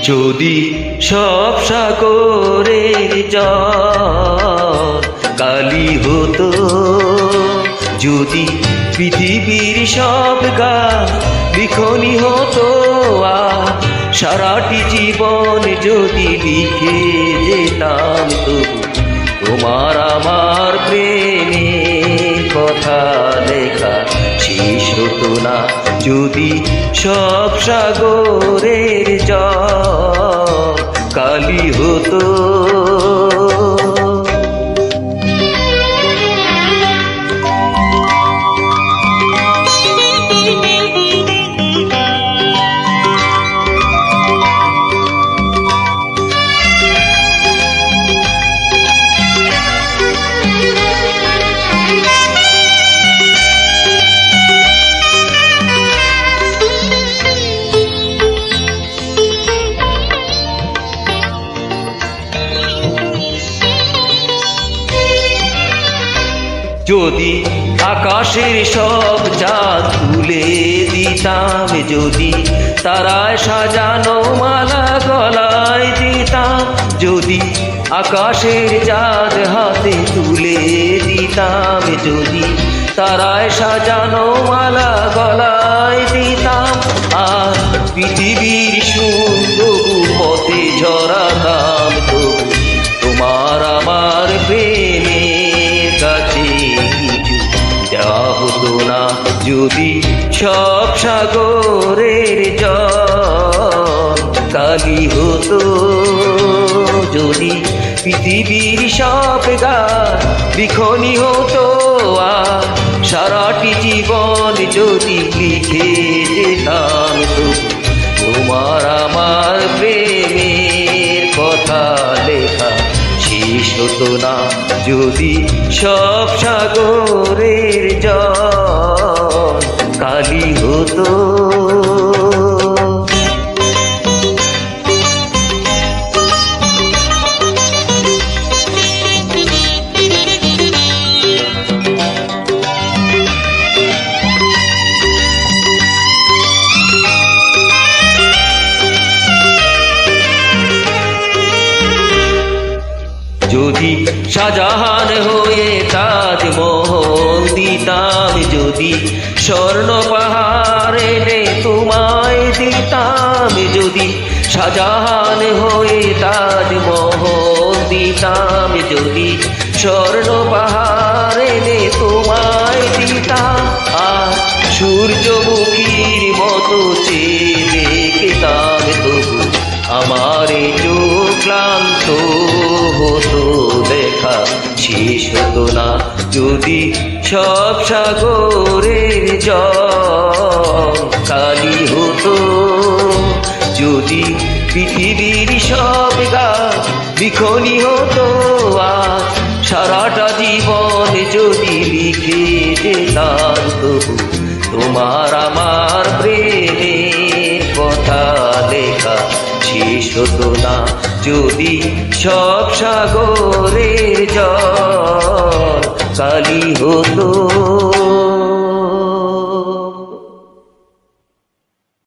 যদি সব সাগরের জল কালি হতো, যদি পৃথিবীর সব গাছ লিখনি হতো, আর সারাটি জীবন যদি লিখে যেতাম, তবু তোমার আমার প্রেমের কথা লেখা শেষ হতো না। যদি সব সাগরের জল কালি হতো। যদি আকাশের সব চাঁদ তুলে দিতাম, যদি তারায় সাজানো মালা গলায় দিতাম, যদি আকাশের চাঁদ হাতে তুলে দিতাম, যদি তারায় সাজানো মালা গলায় দিতাম, আর পৃথিবীর সুন্দর পথে ঝরাতাম, তবু তোমার আমার প্রেমের কাছে দেওয়া হতো না। যদি সব সাগরের জল কালি হতো, যদি পৃথিবীর সব গাছ লিখনি হতো, আর সারাটি জীবন যদি লিখে যেতাম, তোমার আমার প্রেমের কথা লেখা শেষ হতো না। যদি সব সাগরের জল কালি হতো। যদি শাহজাহান হয়ে তাজমহল দিতাম, যদি স্বর্ণ পাহাড় এনে তোমায় দিতাম, যদি শাহজাহান হয়ে তাজমহল দিতাম, যদি স্বর্ণ পাহাড় এনে তোমায় দিতাম, আর সূর্যমুখীর মতো চেয়ে দেখতাম, তবু আমার চোখ ক্লান্ত হতো, দেখা শেষ হতো না। যদি সব সাগরের জল কালি হতো, যদি পৃথিবীর সব গাছ লিখনি হতো, আর সারাটা জীবন যদি লিখে যেতাম, তবু তোমার আমার প্রেমের কথা লেখা শেষ হতো না। যদি সব সাগরের জল কালি হতো।